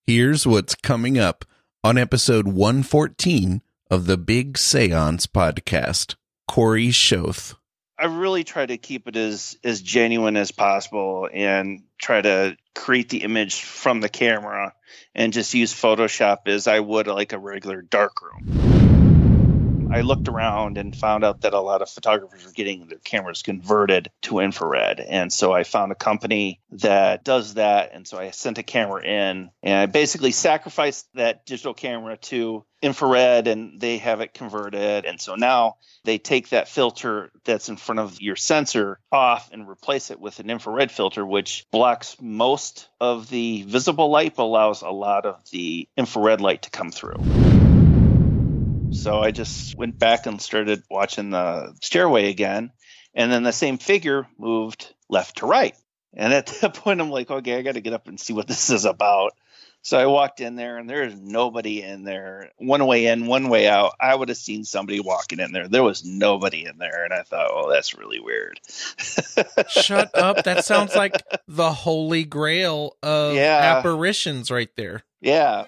Here's what's coming up on episode 114 of the Big Seance podcast. Corey Shoth. I really try to keep it as genuine as possible and try to create the image from the camera and just use Photoshop as I would like a regular darkroom. I looked around and found out that a lot of photographers were getting their cameras converted to infrared. And so I found a company that does that. And so I sent a camera in and I basically sacrificed that digital camera to infrared and they have it converted. And so now they take that filter that's in front of your sensor off and replace it with an infrared filter, which blocks most of the visible light, but allows a lot of the infrared light to come through. So I just went back and started watching the stairway again. And then the same figure moved left to right. And at that point, I'm like, okay, I got to get up and see what this is about. So I walked in there and there's nobody in there. One way in, one way out. I would have seen somebody walking in there. There was nobody in there. And I thought, oh, that's really weird. Shut up. That sounds like the holy grail of apparitions right there. Yeah.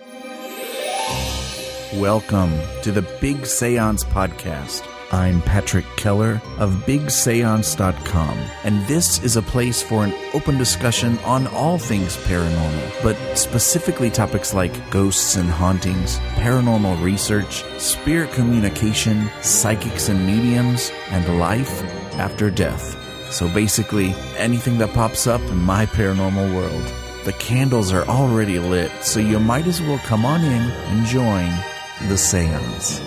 Welcome to the Big Seance podcast. I'm Patrick Keller of BigSeance.com, and this is a place for an open discussion on all things paranormal, but specifically topics like ghosts and hauntings, paranormal research, spirit communication, psychics and mediums, and life after death. So basically, anything that pops up in my paranormal world. The candles are already lit, so you might as well come on in and join the seance.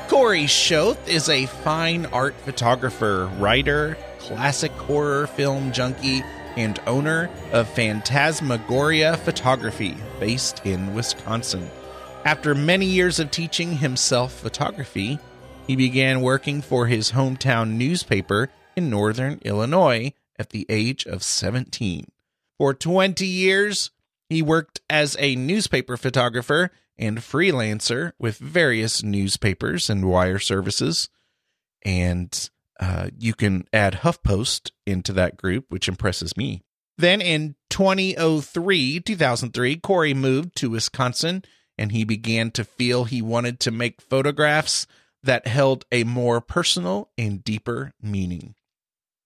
Corey Shoth is a fine art photographer, writer, classic horror film junkie, and owner of Phantasmagoria Photography, based in Wisconsin. After many years of teaching himself photography, he began working for his hometown newspaper in northern Illinois at the age of 17. For 20 years, he worked as a newspaper photographer and freelancer with various newspapers and wire services. And you can add HuffPost into that group, which impresses me. Then in 2003, Corey moved to Wisconsin, and he began to feel he wanted to make photographs that held a more personal and deeper meaning.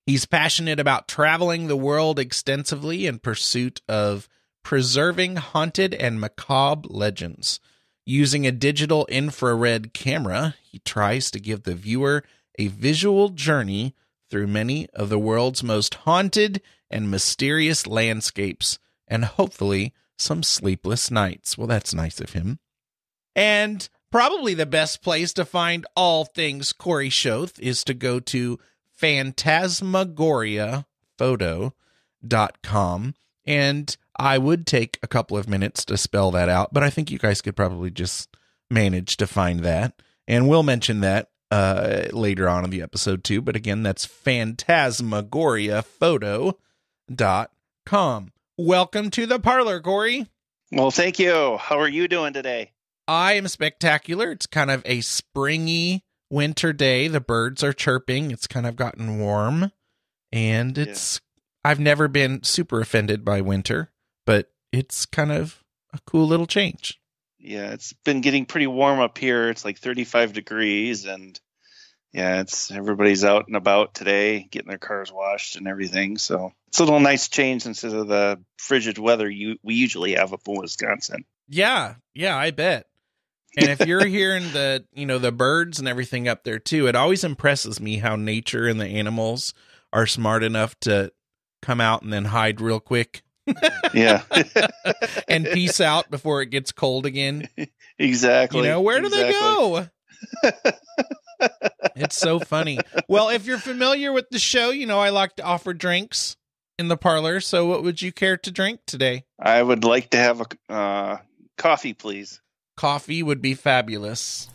He's passionate about traveling the world extensively in pursuit of preserving haunted and macabre legends. Using a digital infrared camera, he tries to give the viewer a visual journey through many of the world's most haunted and mysterious landscapes, and hopefully some sleepless nights. Well, that's nice of him. And probably the best place to find all things Corey Shoth is to go to phantasmagoriaphoto.com, and I would take a couple of minutes to spell that out, but I think you guys could probably just manage to find that. And we'll mention that later on in the episode too. But again, that's phantasmagoriaphoto.com. Welcome to the parlor, Corey. Well, thank you. How are you doing today? I am spectacular. It's kind of a springy winter day. The birds are chirping. It's kind of gotten warm. And I've never been super offended by winter, but it's kind of a cool little change. Yeah, it's been getting pretty warm up here. It's like 35 degrees, and everybody's out and about today, getting their cars washed and everything. So it's a little nice change instead of the frigid weather we usually have up in Wisconsin. Yeah, I bet. And if you're hearing the birds and everything up there too, it always impresses me how nature and the animals are smart enough to come out and then hide real quick. Yeah. And peace out before it gets cold again. Exactly. Where do they go? It's so funny. Well, if you're familiar with the show, I like to offer drinks in the parlor. So what would you care to drink today? I would like to have a coffee, please. Coffee would be fabulous.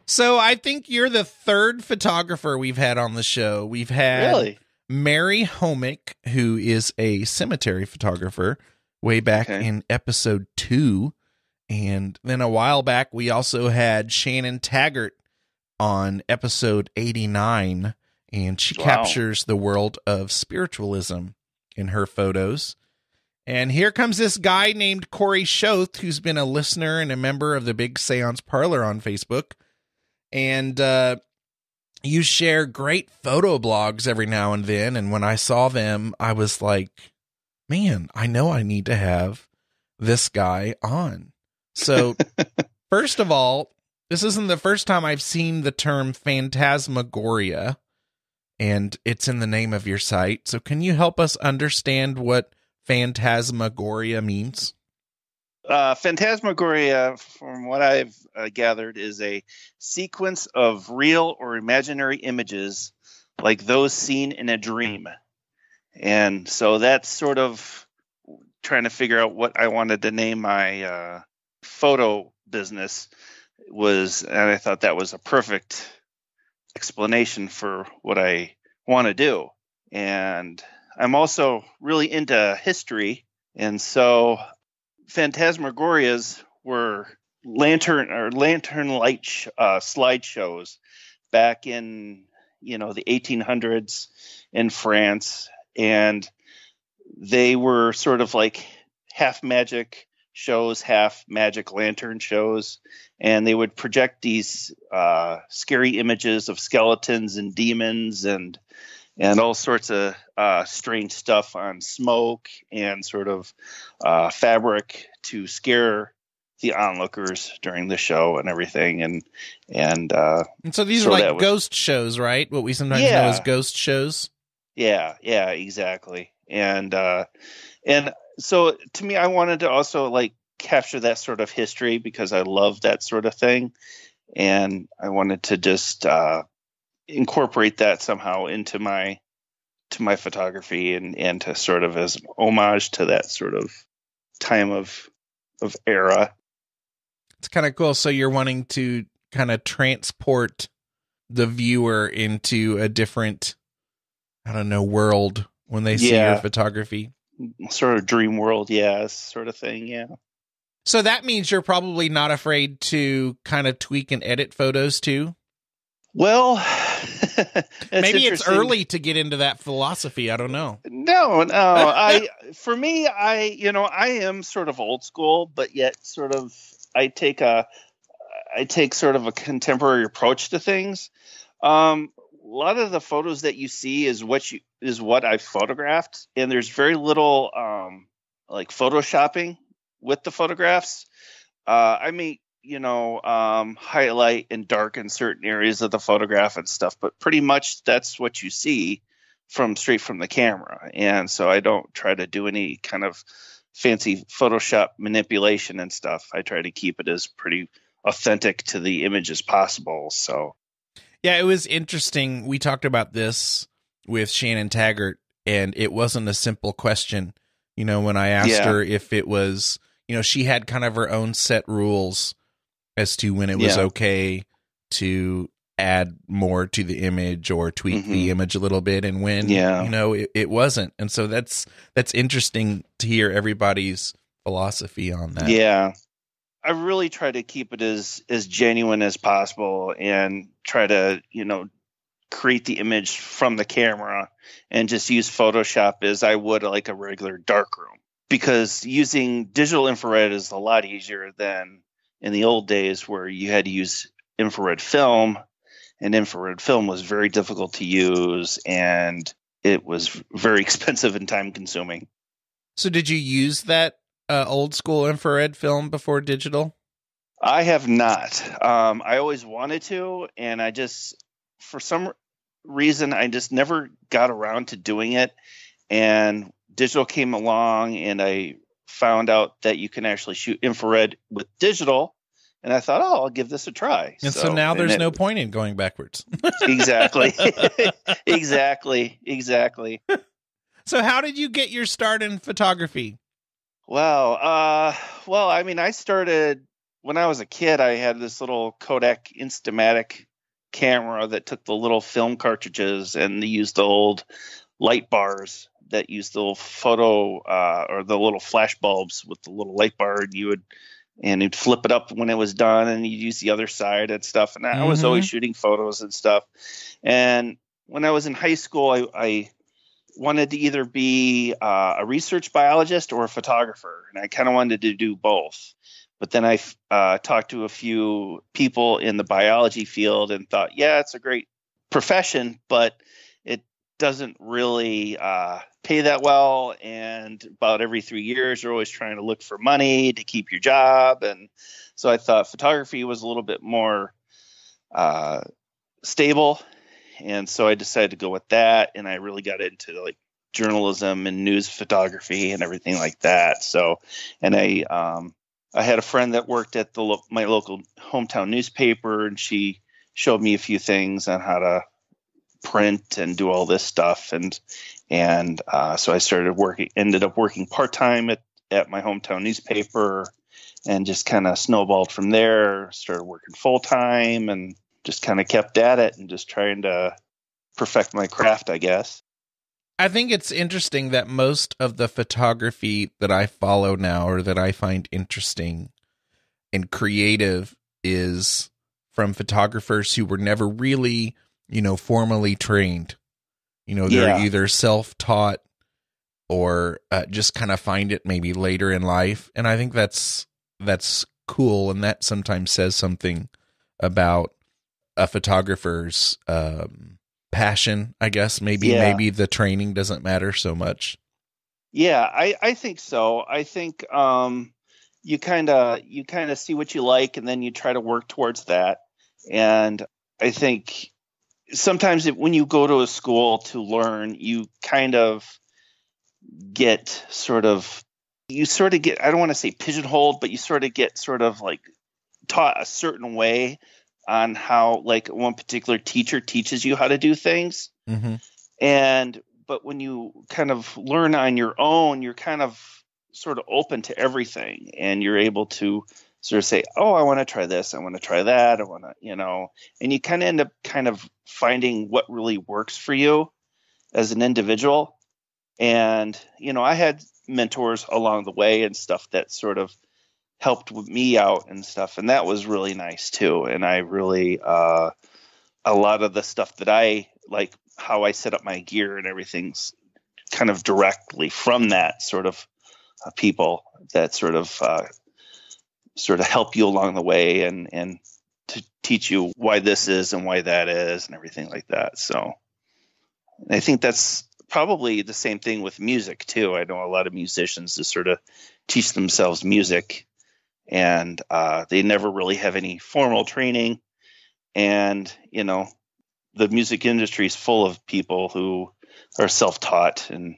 So I think you're the third photographer we've had on the show. We've had Mary Homick, who is a cemetery photographer, way back in episode 2. And then a while back, we also had Shannon Taggart on episode 89, and she captures the world of spiritualism in her photos. And here comes this guy named Corey Shoth, who's been a listener and a member of the Big Seance Parlor on Facebook. And you share great photo blogs every now and then. And when I saw them, I was like, man, I know I need to have this guy on. So, first of all, this isn't the first time I've seen the term phantasmagoria, and it's in the name of your site. So can you help us understand what phantasmagoria means? Phantasmagoria, from what I've gathered, is a sequence of real or imaginary images like those seen in a dream. And so that's sort of trying to figure out what I wanted to name my photo business was, and I thought that was a perfect explanation for what I want to do. And I'm also really into history, and so phantasmagorias were lantern light slideshows back in the 1800s in France, and they were sort of like half magic shows, half magic lantern shows, and they would project these scary images of skeletons and demons and all sorts of strange stuff on smoke and sort of fabric to scare the onlookers during the show and everything. And so these are like ghost shows, right? What we sometimes know as ghost shows. Yeah, exactly. And so to me, I wanted to also like capture that sort of history because I love that sort of thing. And I wanted to just incorporate that somehow into my photography and to sort of as an homage to that sort of time of era. It's kind of cool. So you're wanting to kind of transport the viewer into a different, I don't know, world when they see your photography. Sort of dream world, sort of thing, yeah. So that means you're probably not afraid to kind of tweak and edit photos too? Well, maybe it's early to get into that philosophy. I don't know. No. For me, I am sort of old school, but yet sort of I take sort of a contemporary approach to things. A lot of the photos that you see is what I've photographed, and there's very little like photoshopping with the photographs. I may highlight and darken certain areas of the photograph and stuff, but pretty much that's what you see straight from the camera. And so I don't try to do any kind of fancy Photoshop manipulation and stuff. I try to keep it as pretty authentic to the image as possible. So yeah, it was interesting. We talked about this with Shannon Taggart, and it wasn't a simple question. When I asked her if it was, she had kind of her own set rules as to when it was okay to add more to the image or tweak the image a little bit, and when it wasn't. And so that's interesting to hear everybody's philosophy on that. Yeah, I really try to keep it as genuine as possible and try to create the image from the camera and just use Photoshop as I would like a regular darkroom, because using digital infrared is a lot easier than in the old days where you had to use infrared film, and infrared film was very difficult to use and it was very expensive and time consuming. So did you use that old school infrared film before digital? I have not. I always wanted to, and I just, for some reason, I just never got around to doing it. And digital came along, and I found out that you can actually shoot infrared with digital. And I thought, I'll give this a try. And so now there's no point in going backwards. Exactly. Exactly. So how did you get your start in photography? Well, I started when I was a kid. I had this little Kodak Instamatic camera that took the little film cartridges, and they used the old light bars that used the little photo or the little flash bulbs with the little light bar, and you would and he'd flip it up when it was done, and he'd use the other side and stuff. And I was always shooting photos and stuff. And when I was in high school, I wanted to either be a research biologist or a photographer, and I kind of wanted to do both. But then I talked to a few people in the biology field and thought, yeah, it's a great profession, but it doesn't really pay that well. And about every 3 years, you're always trying to look for money to keep your job. And so I thought photography was a little bit more stable. And so I decided to go with that. And I really got into like journalism and news photography and everything like that. So, and I had a friend that worked at my local hometown newspaper, and she showed me a few things on how to print and do all this stuff. And so I ended up working part-time at my hometown newspaper, and just kind of snowballed from there, started working full-time, and just kind of kept at it and just trying to perfect my craft, I guess. I think it's interesting that most of the photography that I follow now, or that I find interesting and creative, is from photographers who were never really, formally trained. They're either self-taught or just kind of find it maybe later in life. And I think that's cool. And that sometimes says something about a photographer's passion, I guess. Maybe the training doesn't matter so much. Yeah, I think so. I think you kind of see what you like, and then you try to work towards that. And I think sometimes when you go to a school to learn, you kind of get I don't want to say pigeonholed, but you sort of get sort of like taught a certain way on how, like, one particular teacher teaches you how to do things. Mm-hmm. But when you kind of learn on your own, you're kind of sort of open to everything, and you're able to sort of say, oh, I want to try this, I want to try that, I want to, and you kind of end up kind of finding what really works for you as an individual. And, I had mentors along the way and stuff that sort of helped me out and stuff. And that was really nice too. And I really, a lot of the stuff that I like, how I set up my gear and everything's kind of directly from that sort of people that sort of help you along the way and to teach you why this is and why that is and everything like that. So I think that's probably the same thing with music too. I know a lot of musicians just sort of teach themselves music, and they never really have any formal training. And, the music industry is full of people who are self-taught and,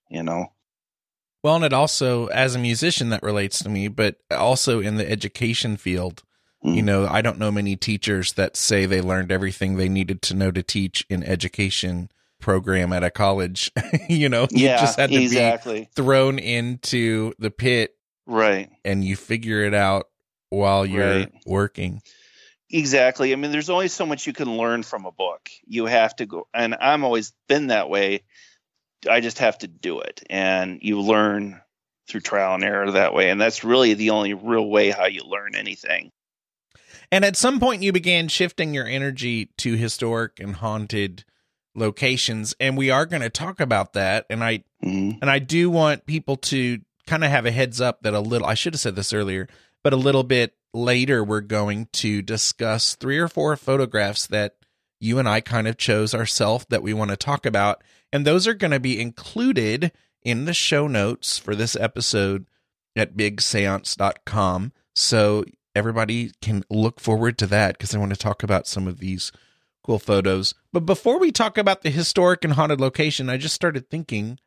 Well, and it also, as a musician, that relates to me, but also in the education field, I don't know many teachers that say they learned everything they needed to know to teach in education program at a college. You just had to be thrown into the pit. Right. And you figure it out while you're working. Exactly. I mean, there's only so much you can learn from a book. You have to go, and I'm always been that way. I just have to do it. And you learn through trial and error that way. And that's really the only real way how you learn anything. And at some point you began shifting your energy to historic and haunted locations. And we are going to talk about that. And I do want people to kind of have a heads up that I should have said this earlier, but a little bit later, we're going to discuss 3 or 4 photographs that you and I kind of chose ourselves that we want to talk about. And those are going to be included in the show notes for this episode at bigseance.com. So everybody can look forward to that, because I want to talk about some of these cool photos. But before we talk about the historic and haunted location, I just started thinking,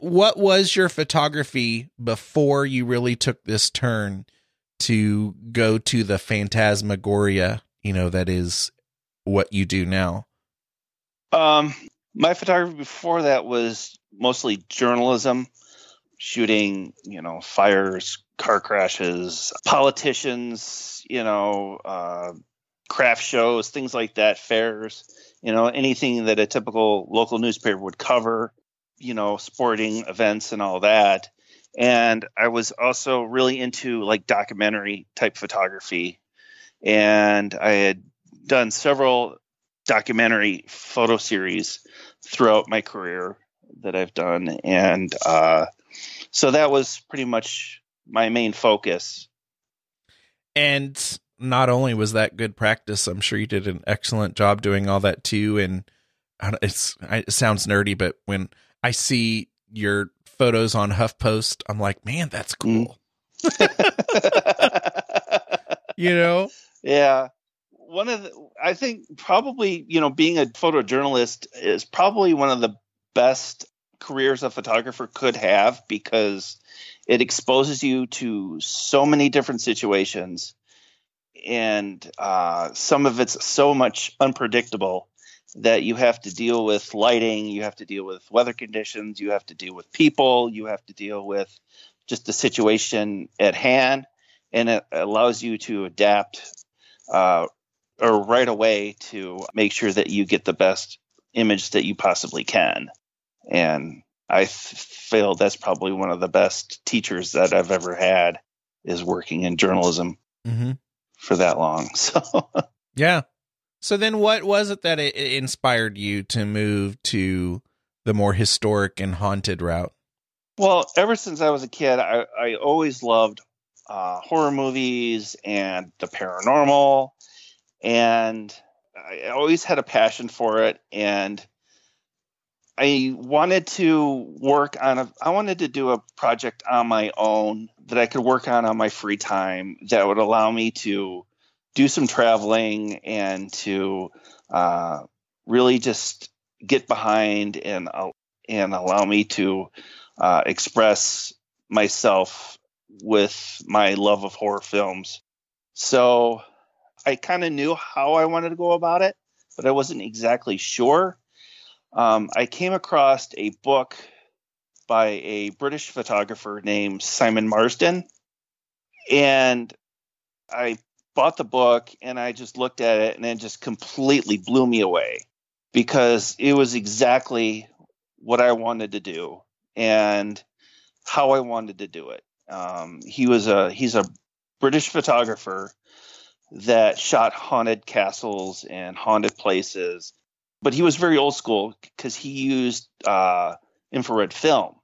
what was your photography before you really took this turn to go to the phantasmagoria, that is what you do now? My photography before that was mostly journalism, shooting, fires, car crashes, politicians, craft shows, things like that, fairs, anything that a typical local newspaper would cover, sporting events and all that. And I was also really into like documentary type photography. And I had done several documentary photo series throughout my career that I've done. And so that was pretty much my main focus. And not only was that good practice, I'm sure you did an excellent job doing all that too. And it sounds nerdy, but when I see your photos on HuffPost, I'm like, man, that's cool. You know? Yeah. I think probably, being a photojournalist is probably one of the best careers a photographer could have, because it exposes you to so many different situations, and some of it's so much unpredictable that you have to deal with lighting, you have to deal with weather conditions, you have to deal with people, you have to deal with just the situation at hand, and it allows you to adapt or right away to make sure that you get the best image that you possibly can. And I feel that's probably one of the best teachers that I've ever had, is working in journalism for that long. So yeah. So then what was it that it inspired you to move to the more historic and haunted route? Well, ever since I was a kid, I always loved horror movies and the paranormal, and I always had a passion for it. And I wanted to I wanted to do a project on my own that I could work on my free time that would allow me to do some traveling and to really just get behind and allow me to express myself with my love of horror films. So I kind of knew how I wanted to go about it, but I wasn't exactly sure. I came across a book by a British photographer named Simon Marsden, and I bought the book and I just looked at it, and it just completely blew me away, because it was exactly what I wanted to do and how I wanted to do it. He's a British photographer that shot haunted castles and haunted places, but he was very old school because he used infrared film.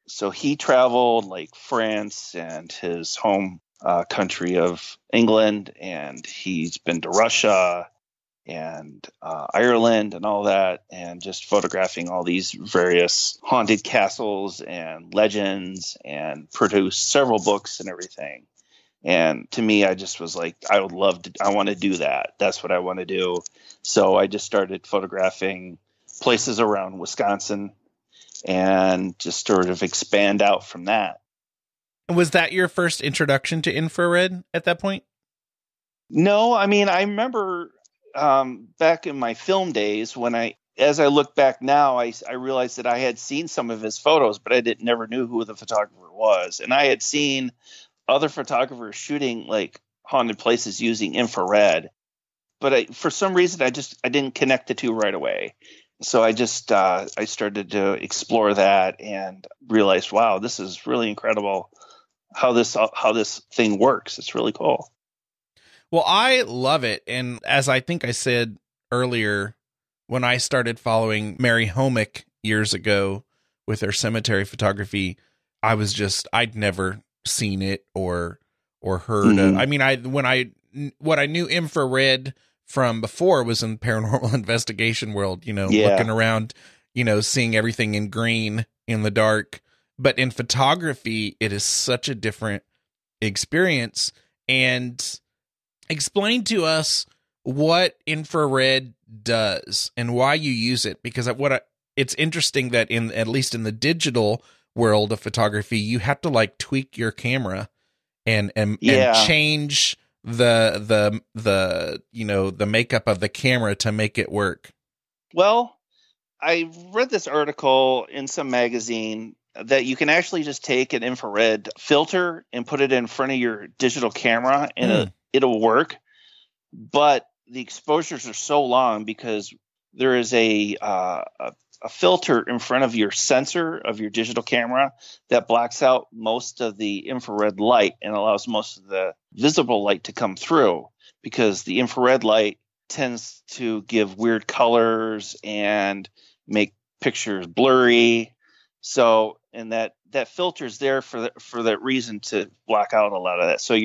So he traveled like France and his home country of England, and he's been to Russia and Ireland and all that, and just photographing all these various haunted castles and legends, and produced several books and everything. And to me, I just was like, I want to do that. That's what I want to do. So I just started photographing places around Wisconsin and just sort of expand out from that. Was that your first introduction to infrared at that point? No, I mean, I remember back in my film days as I look back now, I realized that I had seen some of his photos, but I never knew who the photographer was. And I had seen other photographers shooting like haunted places using infrared, but for some reason I didn't connect the two right away. So I just I started to explore that and realized, wow, this is really incredible how this thing works. It's really cool. Well, I love it. And as I think I said earlier, when I started following Mary Homick years ago with her cemetery photography, I'd never seen it or heard of. I mean, what I knew infrared from before was in paranormal investigation world, looking around, seeing everything in green in the dark. But in photography, it is such a different experience. And explain to us what infrared does and why you use it, because it's interesting that at least in the digital world of photography, you have to like tweak your camera and change the makeup of the camera to make it work. Well, I read this article in some magazine that you can actually just take an infrared filter and put it in front of your digital camera and it'll work. But the exposures are so long because there is a a filter in front of your sensor of your digital camera that blocks out most of the infrared light and allows most of the visible light to come through, because the infrared light tends to give weird colors and make pictures blurry. So, and that filter is there for that reason, to block out a lot of that. So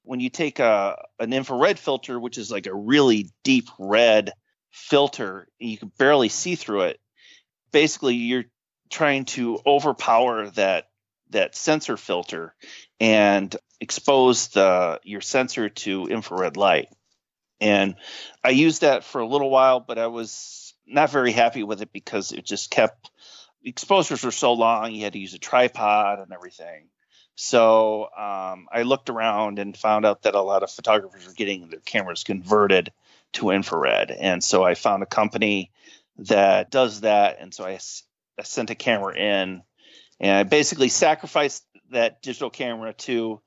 when you take an infrared filter, which is like a really deep red filter, and you can barely see through it, basically you're trying to overpower that sensor filter and expose your sensor to infrared light. And I used that for a little while, but I was not very happy with it because it just kept, exposures were so long, you had to use a tripod and everything. So I looked around and found out that a lot of photographers were getting their cameras converted to infrared. And so I found a company that does that. And so I sent a camera in, and I basically sacrificed that digital camera to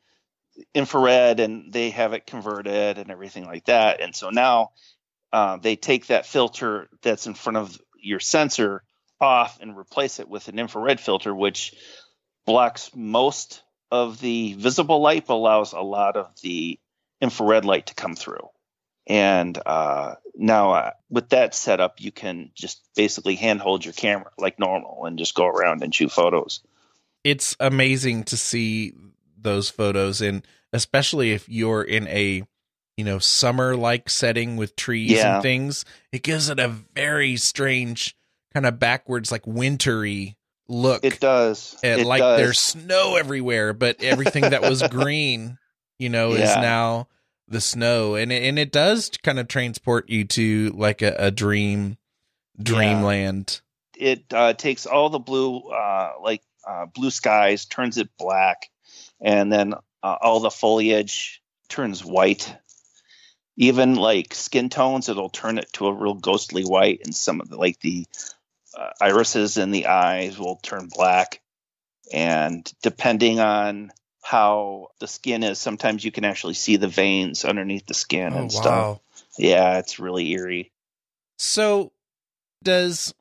infrared, and they have it converted and everything like that. And so now they take that filter that's in front of your sensor off and replace it with an infrared filter, which blocks most of the visible light but allows a lot of the infrared light to come through. And now with that setup, you can just basically handhold your camera like normal and just go around and shoot photos. It's amazing to see those photos, and especially if you're in a summer-like setting with trees and things, it gives it a very strange kind of backwards, like wintry look. It does. There's snow everywhere, but everything that was green, is now the snow, and it does kind of transport you to like a dreamland. It takes all the blue, blue skies, turns it black, and then all the foliage turns white. Even like skin tones, it'll turn it to a real ghostly white, and some of the irises in the eyes will turn black. And depending on how the skin is, sometimes you can actually see the veins underneath the skin and stuff. Yeah, it's really eerie. So does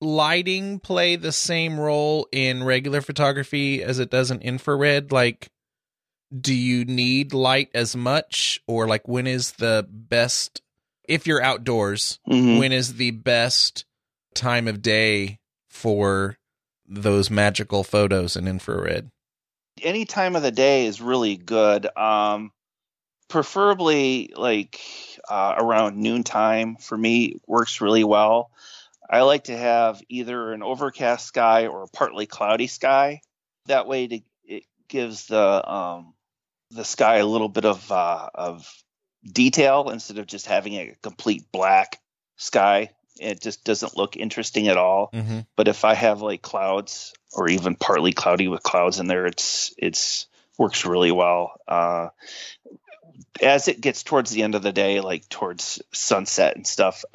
lighting play the same role in regular photography as it does in infrared? Like, do you need light as much, or like when is the best, if you're outdoors, when is the best time of day for those magical photos in infrared? Any time of the day is really good. Preferably around noontime for me works really well. I like to have either an overcast sky or a partly cloudy sky. That way it gives the sky a little bit of detail instead of just having a complete black sky. It just doesn't look interesting at all. Mm-hmm. But if I have like clouds or even partly cloudy with clouds in there, it's works really well. As it gets towards the end of the day, like towards sunset and stuff,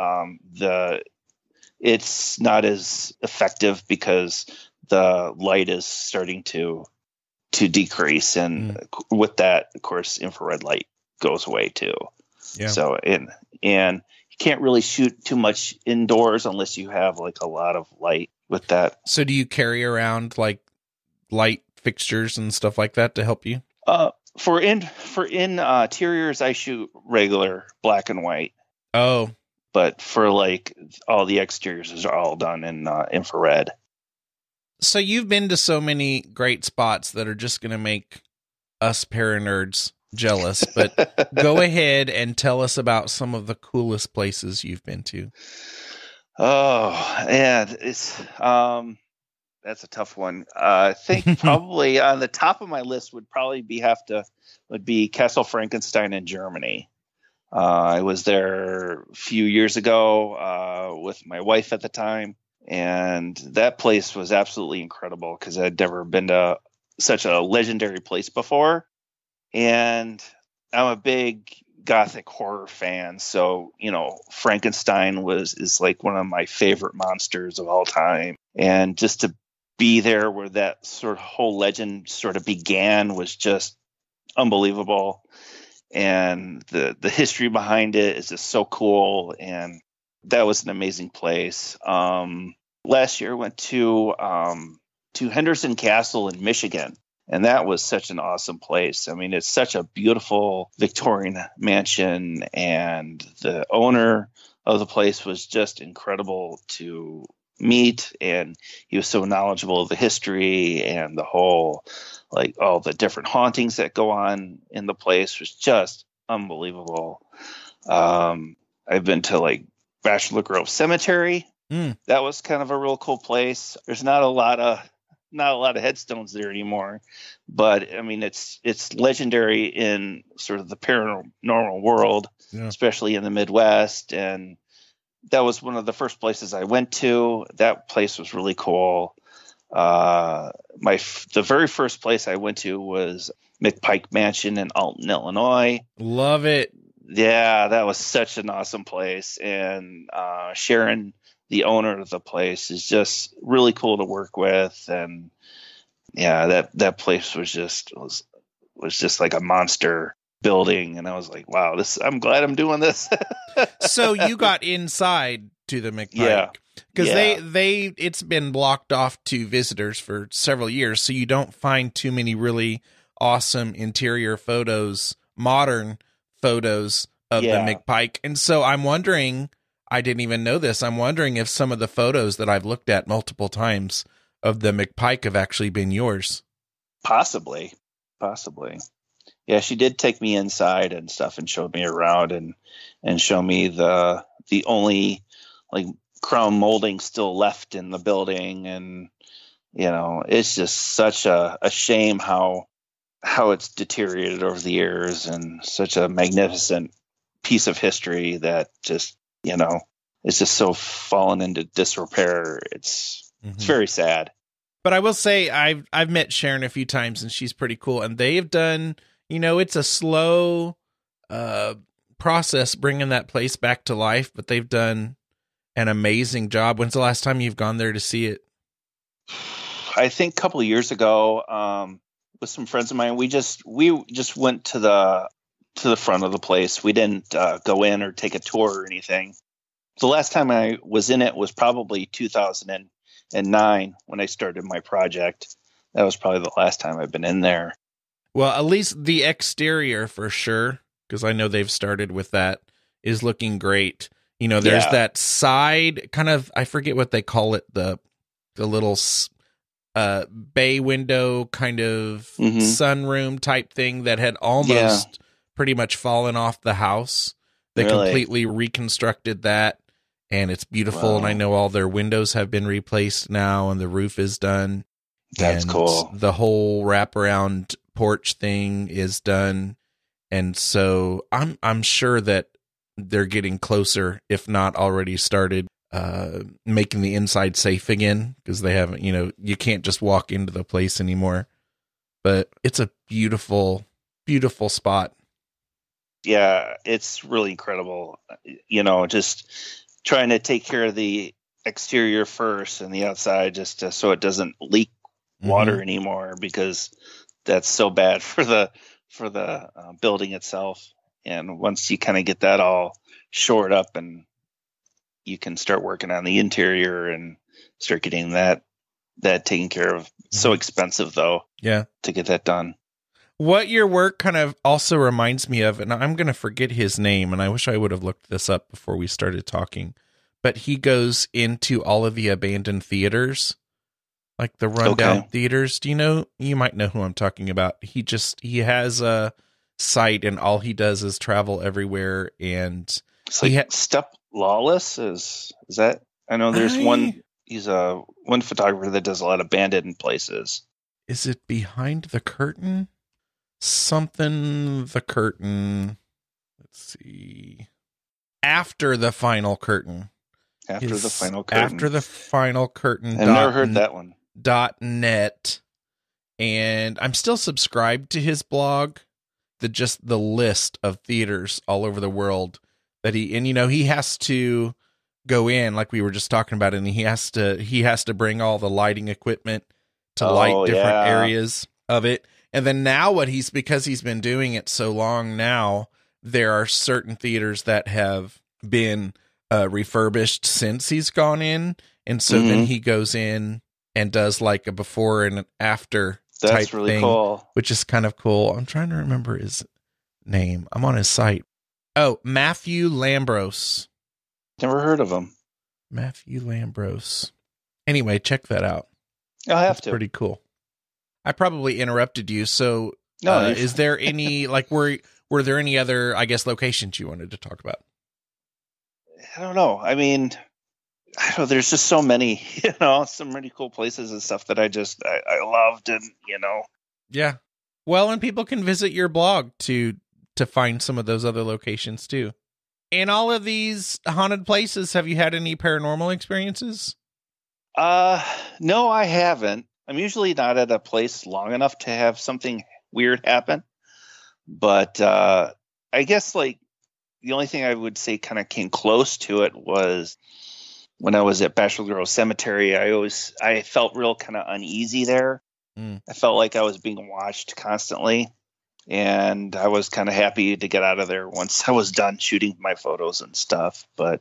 it's not as effective because the light is starting to decrease, and with that, of course, infrared light goes away too. Yeah. So and you can't really shoot too much indoors unless you have like a lot of light with that. So do you carry around like light fixtures and stuff like that to help you? For interiors, I shoot regular black and white. Oh, but for like all the exteriors are all done in infrared. So you've been to so many great spots that are just going to make us paranerds jealous, but go ahead and tell us about some of the coolest places you've been to. Oh, yeah, it's that's a tough one. I think probably on the top of my list would be Castle Frankenstein in Germany. I was there a few years ago with my wife at the time, and that place was absolutely incredible because I'd never been to such a legendary place before. And I'm a big Gothic horror fan, so Frankenstein is like one of my favorite monsters of all time, and just to be there where that sort of whole legend sort of began was just unbelievable. And the history behind it is just so cool, and that was an amazing place. Last year, I went to Henderson Castle in Michigan, and that was such an awesome place. I mean, it's such a beautiful Victorian mansion, and the owner of the place was just incredible to meet, and he was so knowledgeable of the history and the whole, like, all the different hauntings that go on in the place was just unbelievable. I've been to like Bachelor Grove Cemetery. That was kind of a real cool place. There's not a lot of headstones there anymore, but I mean, it's legendary in sort of the paranormal world, especially in the Midwest. And that was one of the first places I went to. That place was really cool. The very first place I went to was McPike Mansion in Alton, Illinois. Love it. Yeah, that was such an awesome place. And Sharon, the owner of the place, is just really cool to work with. And yeah, that place was just like a monster building. And I was like, wow, I'm glad I'm doing this. So you got inside to the McPike. Yeah. Because it's been blocked off to visitors for several years, so you don't find too many really awesome interior photos, modern photos of the McPike. And so I'm wondering, I didn't even know this, I'm wondering if some of the photos that I've looked at multiple times of the McPike have actually been yours. Possibly. Yeah, she did take me inside and stuff and showed me around and show me the only like crown molding still left in the building. And it's just such a shame how it's deteriorated over the years, and such a magnificent piece of history that just it's just so fallen into disrepair. It's very sad. But I will say I've met Sharon a few times, and she's pretty cool, and they've done, it's a slow process bringing that place back to life, but they've done an amazing job. When's the last time you've gone there to see it? I think a couple of years ago, with some friends of mine, we just went to the front of the place. We didn't go in or take a tour or anything. The last time I was in it was probably 2009 when I started my project. That was probably the last time I've been in there. Well, at least the exterior for sure, because I know they've started with that, is looking great. There's that side kind of, I forget what they call it, the little bay window kind of sunroom type thing that had almost pretty much fallen off the house. They completely reconstructed that, and it's beautiful. Wow. And I know all their windows have been replaced now, and the roof is done. That's cool. The whole wraparound porch thing is done. And so I'm sure that they're getting closer, if not already started, making the inside safe again, because they haven't, you can't just walk into the place anymore. But it's a beautiful, beautiful spot. Yeah, it's really incredible. Just trying to take care of the exterior first and the outside, just so it doesn't leak water anymore, because that's so bad for the building itself. And once you kind of get that all shored up, and you can start working on the interior and start getting that taken care of. So expensive though. Yeah. To get that done. What your work kind of also reminds me of, and I'm going to forget his name, and I wish I would have looked this up before we started talking, but he goes into all of the abandoned theaters, like the rundown theaters. Do you know? You might know who I'm talking about. He has a site, and all he does is travel everywhere. And it's like Step Lawless is that? I know there's one. He's one photographer that does a lot of abandoned places. Is it Behind the Curtain? Something the curtain. Let's see. After the Final Curtain. After the Final Curtain. After the Final Curtain. I've never heard that one. .net. And I'm still subscribed to his blog. The list of theaters all over the world that he has to go in, like we were just talking about, and he has to bring all the lighting equipment to light different areas of it. And then now because he's been doing it so long now, there are certain theaters that have been refurbished since he's gone in, And so then he goes in and does like a before and after That's type really thing, cool. which is kind of cool. I'm trying to remember his name. I'm on his site. Oh, Matthew Lambros. Never heard of him. Matthew Lambros. Anyway, check that out. I'll have That's to. pretty cool. I probably interrupted you. So No, is there any, like, were there any other, I guess, locations you wanted to talk about? I don't know. I mean, I don't know. There's just so many, some really cool places and stuff that I loved, and Yeah. Well, and people can visit your blog to find some of those other locations too. In all of these haunted places, have you had any paranormal experiences? No, I haven't. I'm usually not at a place long enough to have something weird happen. But I guess like the only thing I would say kind of came close to it was when I was at Bachelor Grove Cemetery. I felt real kind of uneasy there. I felt like I was being watched constantly, and I was kind of happy to get out of there once I was done shooting my photos and stuff. But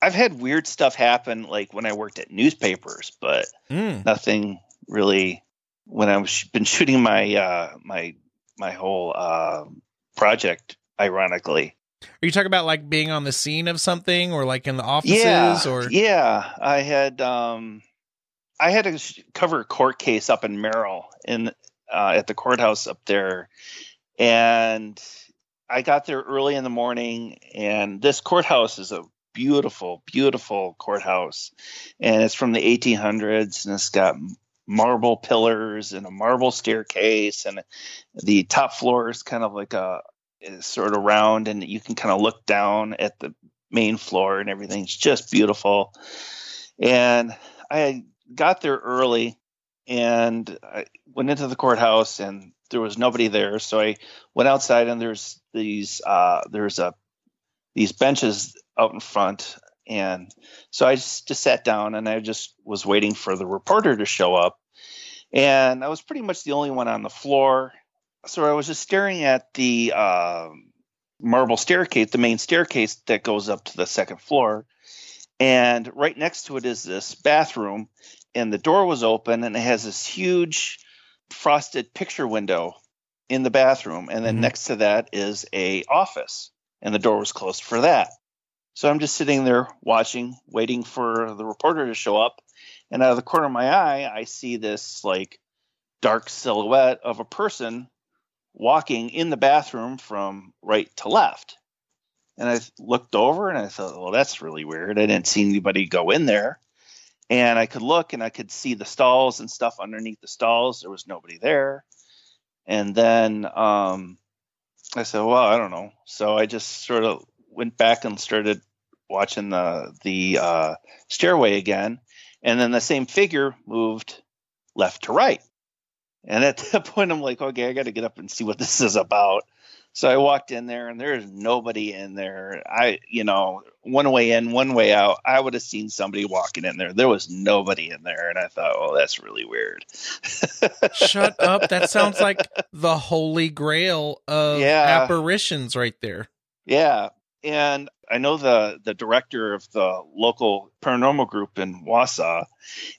I've had weird stuff happen, like when I worked at newspapers, but nothing really when I've been shooting my my whole project, ironically. Are you talking about like being on the scene of something, or like in the offices? Yeah. I had to cover a court case up in Merrill at the courthouse up there. And I got there early in the morning, and this courthouse is a beautiful, beautiful courthouse. And it's from the 1800s, and it's got marble pillars and a marble staircase, and the top floor is kind of like is sort of round, and you can kind of look down at the main floor, and everything's just beautiful. And I got there early, and I went into the courthouse, and there was nobody there. So I went outside, and there's these benches out in front. And so I just sat down, and I just was waiting for the reporter to show up. And I was pretty much the only one on the floor. So I was just staring at the marble staircase, the main staircase that goes up to the second floor. And right next to it is this bathroom, and the door was open, and it has this huge frosted picture window in the bathroom. And then next to that is a office, and the door was closed for that. So I'm just sitting there watching, waiting for the reporter to show up. And out of the corner of my eye, I see this like dark silhouette of a person walking in the bathroom from right to left. And I looked over, and I thought, well, that's really weird. I didn't see anybody go in there. And I could look, and I could see the stalls and stuff underneath the stalls. There was nobody there. And then I said, well, I don't know. So I just sort of went back and started watching the stairway again. And then the same figure moved left to right. And at that point, I'm like, okay, I got to get up and see what this is about. So I walked in there, and there's nobody in there. One way in, one way out. I would have seen somebody walking in there. There was nobody in there. And I thought, oh, that's really weird. Shut up. That sounds like the holy grail of apparitions right there. Yeah. And I know the director of the local paranormal group in Wausau,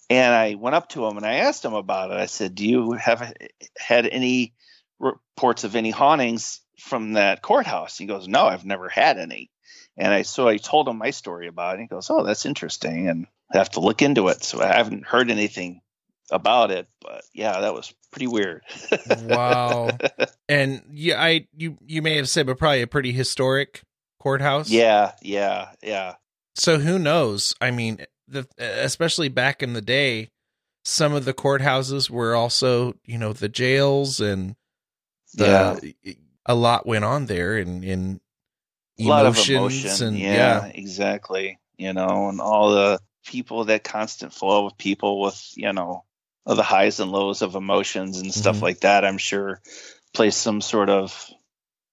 and I went up to him and I asked him about it. I said, do you have had any reports of any hauntings from that courthouse? He goes, no, I've never had any. And I told him my story about it. He goes, oh, that's interesting, and I have to look into it. So I haven't heard anything about it, but yeah, that was pretty weird. Wow. And yeah, you may have said, but probably a pretty historic courthouse. Yeah. So who knows? I mean, especially back in the day, some of the courthouses were also, the jails, and a lot went on there, and in emotions, a lot of emotion. And yeah, exactly. And all the people, that constant flow of people with, of the highs and lows of emotions and stuff like that, I'm sure plays some sort of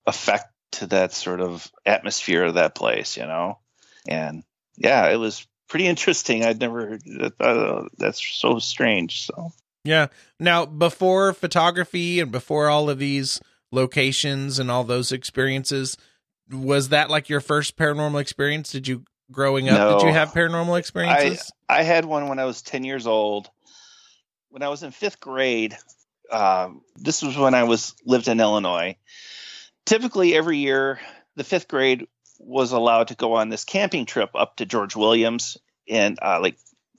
effect to that sort of atmosphere of that place, and yeah, it was pretty interesting. I'd never thought, that's so strange. So yeah. Now, before photography and before all of these locations and all those experiences, was that like your first paranormal experience? Did you growing up? No. Did you have paranormal experiences? I had one when I was 10 years old. When I was in 5th grade, this was when I lived in Illinois. Typically every year, the 5th grade was allowed to go on this camping trip up to George Williams and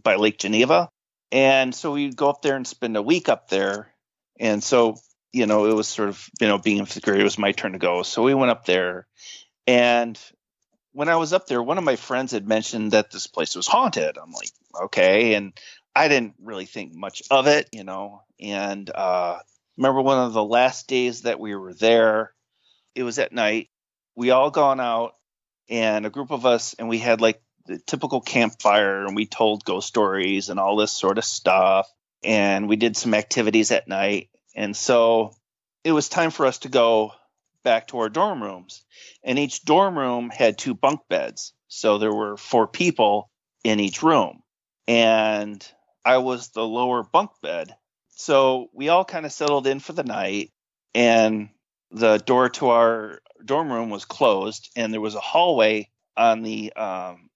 by Lake Geneva. And so we'd go up there and spend a week up there. And so, it was sort of, being in 5th grade, it was my turn to go. So we went up there. And when I was up there, one of my friends had mentioned that this place was haunted. I'm like, okay. And I didn't really think much of it, And remember one of the last days that we were there, it was at night. We all gone out, and a group of us, and we had like the typical campfire, and we told ghost stories and all this sort of stuff. And we did some activities at night. And so it was time for us to go back to our dorm rooms. And each dorm room had 2 bunk beds. So there were 4 people in each room. And I was the lower bunk bed. So we all kind of settled in for the night. And the door to our dorm room was closed. And there was a hallway on the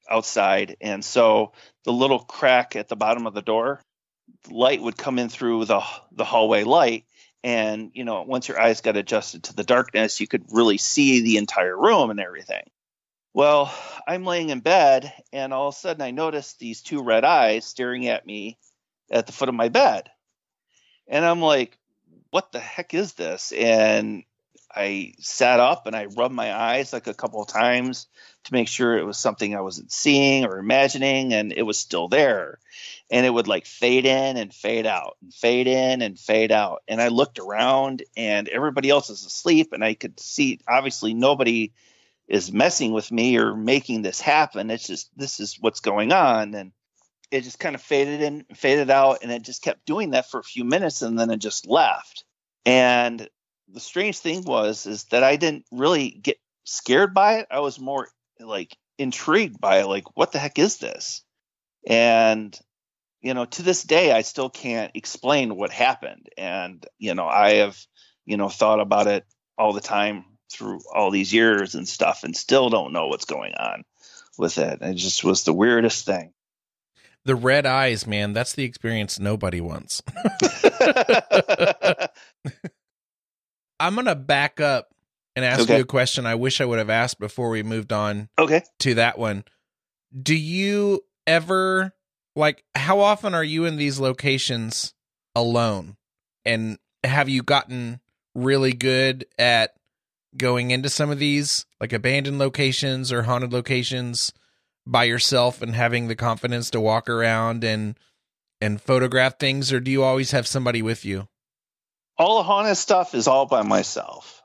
outside. And so the little crack at the bottom of the door, the light would come in through the hallway light. And, once your eyes got adjusted to the darkness, you could really see the entire room and everything. Well, I'm laying in bed, and all of a sudden I noticed these 2 red eyes staring at me at the foot of my bed. And I'm like, what the heck is this? And I sat up and I rubbed my eyes like a couple of times to make sure it was something I wasn't seeing or imagining, and it was still there. And it would like fade in and fade out, and fade in and fade out. And I looked around, and everybody else is asleep, and I could see obviously nobody is messing with me or making this happen. It's just, this is what's going on. And it just kind of faded in, faded out, and it just kept doing that for a few minutes, and then it just left. And the strange thing is that I didn't really get scared by it. I was more like intrigued by it, like, what the heck is this? And, to this day, I still can't explain what happened. And, I have, thought about it all the time through all these years and stuff, and still don't know what's going on with it. It just was the weirdest thing. The red eyes, man, that's the experience nobody wants. I'm going to back up and ask you a question I wish I would have asked before we moved on to that one. Do you ever, how often are you in these locations alone? And have you gotten really good at going into some of these, like abandoned locations or haunted locations by yourself and having the confidence to walk around and photograph things? Or do you always have somebody with you? All the haunted stuff is all by myself.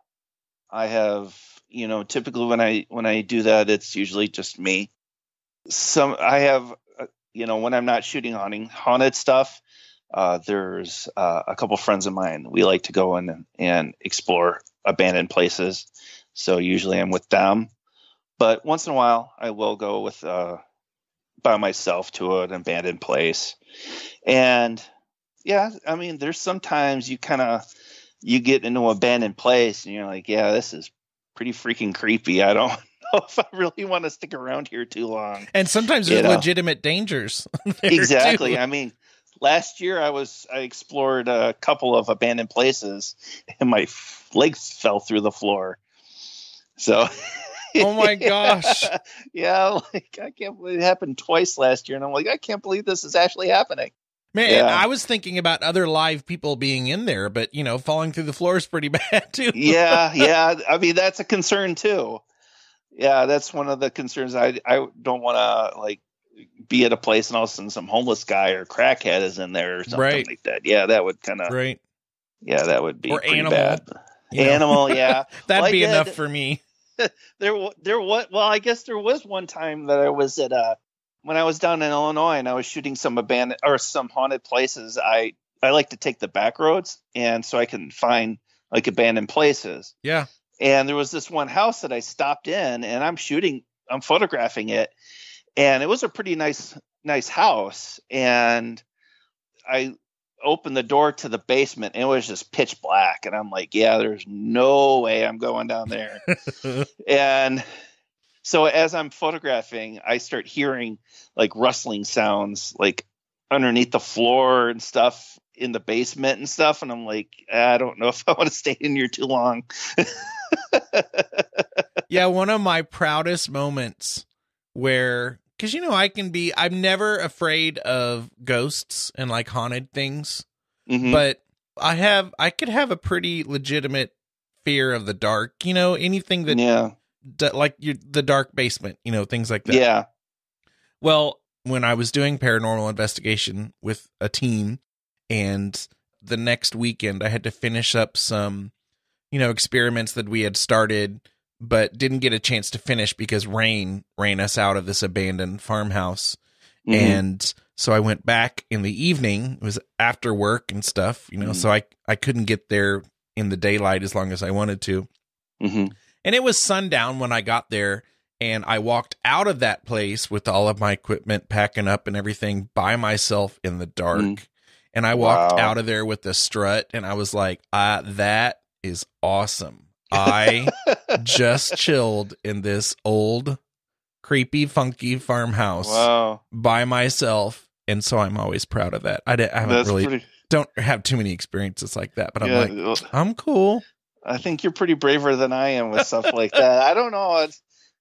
I have, typically when I do that, it's usually just me. I have, when I'm not shooting haunted stuff, there's a couple friends of mine. We like to go in and explore abandoned places. So usually I'm with them. But once in a while, I will go with by myself to an abandoned place. And yeah, I mean, there's sometimes you get into an abandoned place and you're like, yeah, this is pretty freaking creepy. I don't know if I really want to stick around here too long. And sometimes there's legitimate dangers. Exactly. Too. I mean, last year I explored a couple of abandoned places and my legs fell through the floor. So. Oh my gosh. Yeah. I can't believe it happened twice last year. And I'm like, I can't believe this is actually happening. Man, yeah. I was thinking about other live people being in there, but, falling through the floor is pretty bad, too. Yeah. I mean, that's a concern, too. Yeah, that's one of the concerns. I don't want to, be at a place and all of a sudden some homeless guy or crackhead is in there or something like that. Yeah, that would kind of... Right. Yeah, that would be or pretty animal. Bad. Animal, yeah. That'd be enough for me. There was... Well, I guess there was one time that I was at when I was down in Illinois and I was shooting some abandoned or some haunted places, I like to take the back roads, and so I can find abandoned places. Yeah. And there was this one house that I stopped in, and I'm photographing it, and it was a pretty nice house. And I opened the door to the basement, and it was just pitch black. And I'm like, yeah, there's no way I'm going down there. And So as I'm photographing, I start hearing like rustling sounds like underneath the floor and stuff in the basement and stuff. And I'm like, I don't know if I want to stay in here too long. Yeah, one of my proudest moments where, because, I'm never afraid of ghosts and like haunted things, but I could have a pretty legitimate fear of the dark, anything that, like the dark basement, things like that. Yeah. Well, when I was doing paranormal investigation with a team, and the next weekend I had to finish up some, experiments that we had started, but didn't get a chance to finish because rain ran us out of this abandoned farmhouse. And so I went back in the evening. It was after work and stuff, so I couldn't get there in the daylight as long as I wanted to. And it was sundown when I got there, and I walked out of that place with all of my equipment packing up and everything by myself in the dark. And I walked out of there with the strut, and I was like, that is awesome. I just chilled in this old, creepy, funky farmhouse by myself. And so I'm always proud of that. I don't have too many experiences like that, but I'm like, I'm cool. I think you're pretty braver than I am with stuff like that. I don't know. It's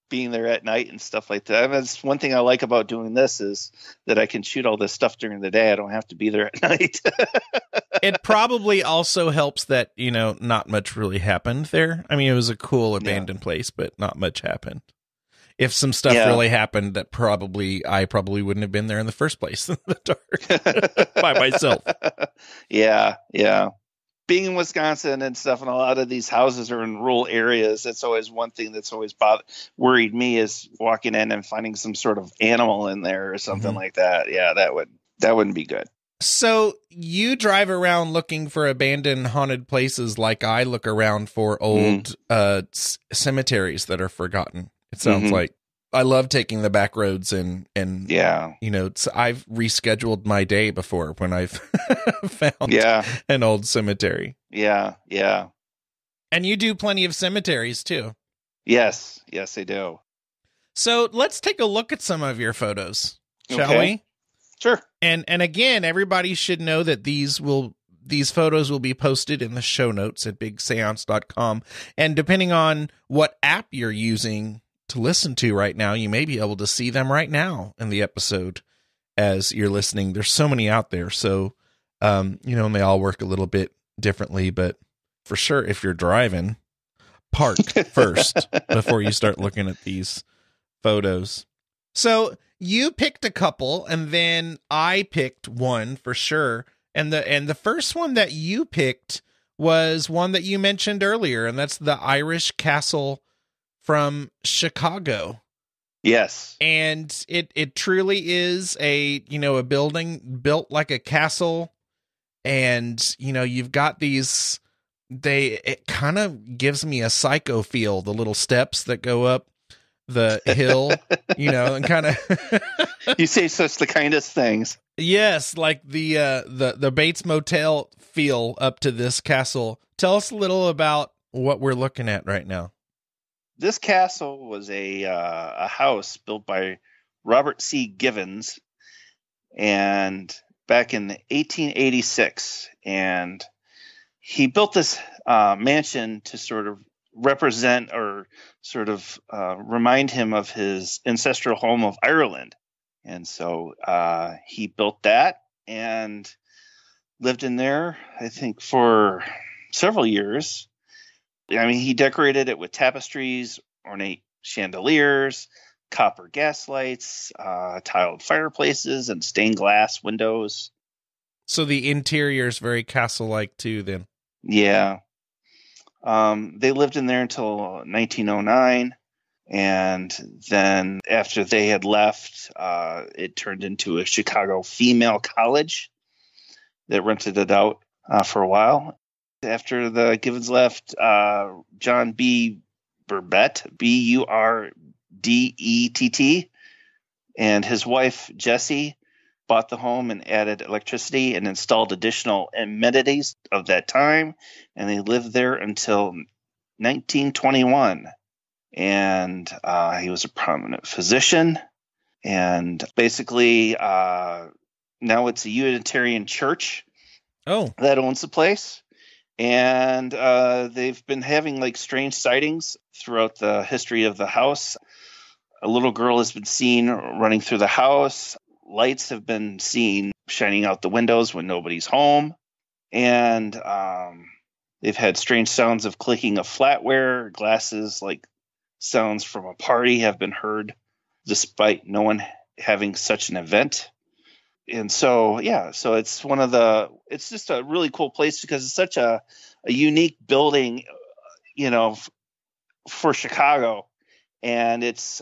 being there at night and stuff like that. That's one thing I like about doing this is that I can shoot all this stuff during the day. I don't have to be there at night. It probably also helps that, not much really happened there. I mean, it was a cool abandoned place, but not much happened. If some stuff really happened, I probably wouldn't have been there in the first place in the dark by myself. Yeah. Being in Wisconsin and stuff, and a lot of these houses are in rural areas. That's always one thing that's always worried me is walking in and finding some sort of animal in there or something like that. Yeah, that wouldn't be good. So you drive around looking for abandoned haunted places like I look around for old cemeteries that are forgotten. It sounds like I love taking the back roads and I've rescheduled my day before when I've found an old cemetery. Yeah. And you do plenty of cemeteries too. Yes, I do. So let's take a look at some of your photos, shall we? Sure. And again, everybody should know that these photos will be posted in the show notes at bigseance.com. And depending on what app you're using to listen to right now, you may be able to see them right now in the episode as you're listening. There's so many out there. So, and they all work a little bit differently, but for sure, if you're driving, park first before you start looking at these photos. So you picked a couple, and then I picked one for sure. And the first one that you picked was one that you mentioned earlier, and that's the Irish Castle from Chicago. Yes. And it truly is a building built like a castle. And, you've got these, it kind of gives me a Psycho feel, the little steps that go up the hill, and kind of. You say such the kindest things. Yes. Like the Bates Motel feel up to this castle. Tell us a little about what we're looking at right now. This castle was a house built by Robert C. Givens, and back in 1886, and he built this mansion to sort of represent or sort of remind him of his ancestral home of Ireland. And so he built that and lived in there, I think, for several years. I mean, he decorated it with tapestries, ornate chandeliers, copper gas lights, tiled fireplaces, and stained glass windows. So the interior is very castle-like too, then. Yeah. They lived in there until 1909. And then after they had left, it turned into a Chicago female college that rented it out for a while. After the Givens left, John B. Burbett, Burdett, and his wife, Jessie, bought the home and added electricity and installed additional amenities of that time. And they lived there until 1921. and he was a prominent physician. And basically, now it's a Unitarian church that owns the place. And they've been having like strange sightings throughout the history of the house. A little girl has been seen running through the house. Lights have been seen shining out the windows when nobody's home. And they've had strange sounds of clicking of flatware. Glasses, like sounds from a party, have been heard despite no one having such an event. And so, so it's it's just a really cool place because it's such a unique building, for Chicago. And it's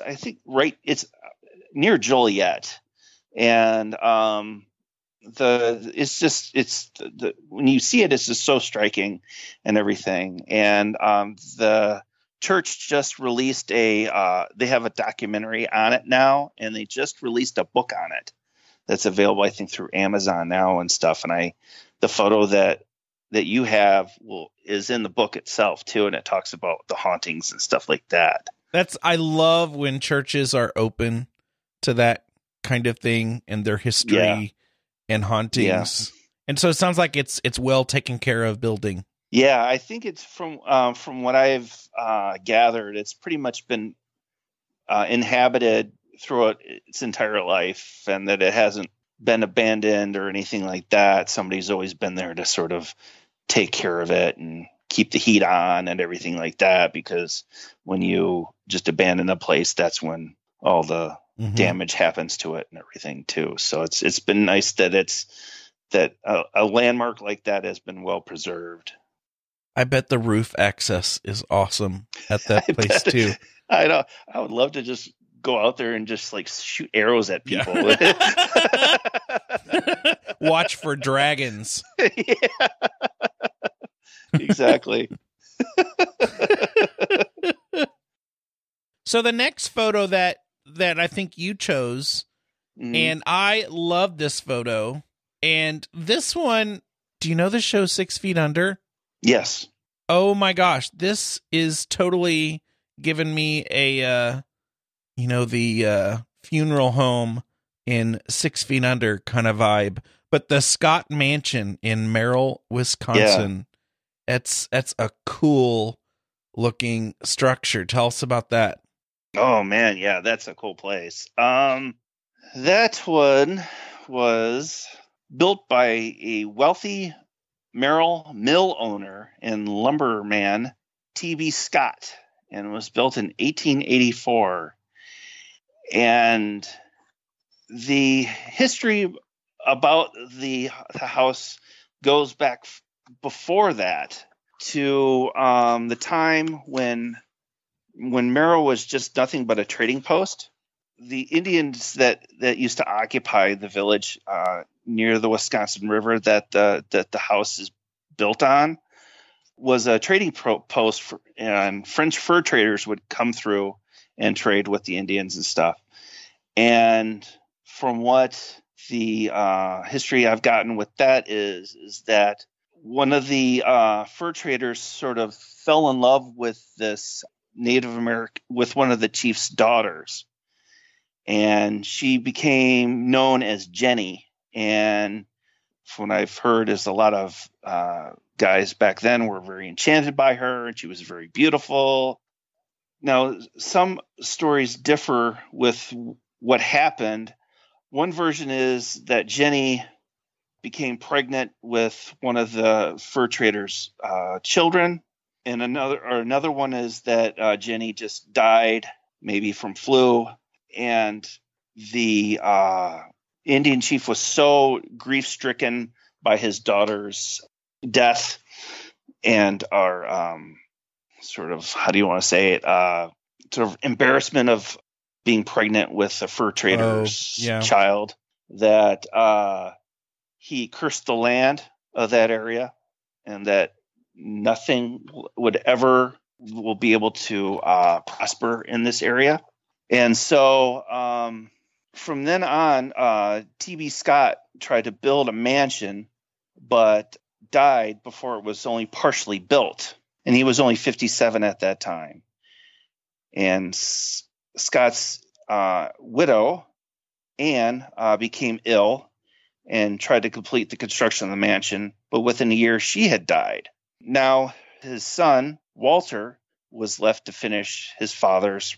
near Joliet. And when you see it, it's just so striking and everything. And the church just released they have a documentary on it now, and they just released a book on it that's available, I think, through Amazon now and stuff. And the photo that you have is in the book itself too, and it talks about the hauntings and stuff like that. I love when churches are open to that kind of thing and their history and hauntings. Yeah. And so it sounds like it's well taken care of building. Yeah, I think it's from what I've gathered, it's pretty much been inhabited throughout its entire life, and that it hasn't been abandoned or anything like that. Somebody's always been there to sort of take care of it and keep the heat on and everything like that, because when you just abandon a place, that's when all the damage happens to it and everything too. So it's been nice that a landmark like that has been well preserved. I bet the roof access is awesome at that place too. I know. I would love to just go out there and just like shoot arrows at people. Yeah. Watch for dragons. Yeah. Exactly. So the next photo that I think you chose, and I love this photo, and this one, do you know the show 6 Feet Under? Yes. Oh my gosh, this is totally giving me a, the funeral home in 6 Feet Under kind of vibe. But the Scott Mansion in Merrill, Wisconsin, that's a cool looking structure. Tell us about that. Oh man, yeah, that's a cool place. That one was built by a wealthy Merrill mill owner and lumberman, T.B. Scott, and was built in 1884. And the history about the house goes back before that to the time when Merrill was just nothing but a trading post. The Indians that used to occupy the village near the Wisconsin River that the house is built on was a trading post, and French fur traders would come through and trade with the Indians and stuff. And from what the history I've gotten with that is that one of the fur traders sort of fell in love with this Native American, with one of the chief's daughters, and she became known as Jenny. And from what I've heard is a lot of guys back then were very enchanted by her, and she was very beautiful. Now, some stories differ with what happened. One version is that Jenny became pregnant with one of the fur trader's children. And another one is that Jenny just died, maybe from flu. And the Indian chief was so grief-stricken by his daughter's death and our sort of, how do you want to say it, sort of embarrassment of being pregnant with a fur trader's child, that he cursed the land of that area, and that nothing will be able to prosper in this area. And so from then on, T.B. Scott tried to build a mansion, but died before it was only partially built. And he was only 57 at that time. And Scott's widow, Anne, became ill and tried to complete the construction of the mansion, but within a year she had died. Now his son, Walter, was left to finish his father's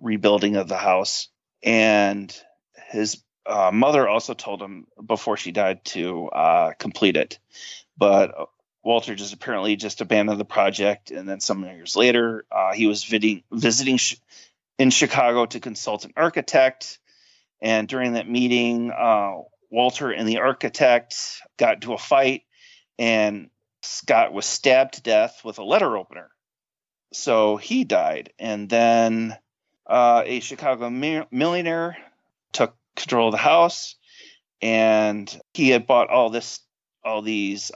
rebuilding of the house, and his mother also told him before she died to complete it. But Walter just apparently abandoned the project, and then some years later, he was visiting in Chicago to consult an architect, and during that meeting, Walter and the architect got into a fight, and Scott was stabbed to death with a letter opener. So he died, and then a Chicago millionaire took control of the house, and he had bought all these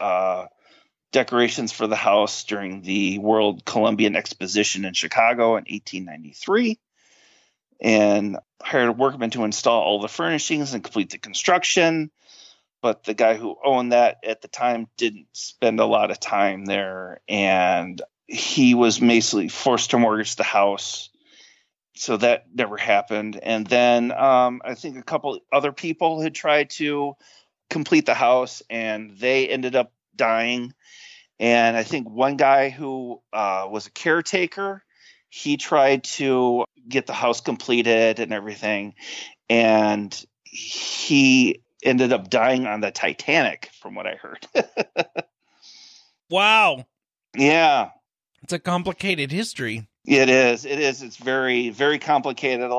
decorations for the house during the World Columbian Exposition in Chicago in 1893, and hired a workman to install all the furnishings and complete the construction. But the guy who owned that at the time didn't spend a lot of time there, and he was basically forced to mortgage the house. So that never happened. And then I think a couple other people had tried to complete the house, and they ended up dying. And I think one guy who was a caretaker, he tried to get the house completed and everything, and he ended up dying on the Titanic, from what I heard. Wow. Yeah. It's a complicated history. It is. It's very, very complicated.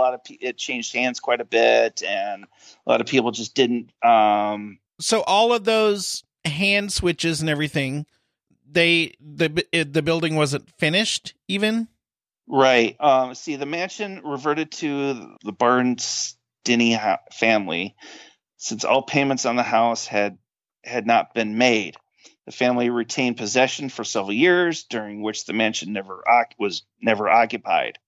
It changed hands quite a bit, and a lot of people just didn't. So all of those hand switches and everything, the building wasn't finished even? Right. See, the mansion reverted to the Barnstini family since all payments on the house had not been made. The family retained possession for several years, during which the mansion was never occupied.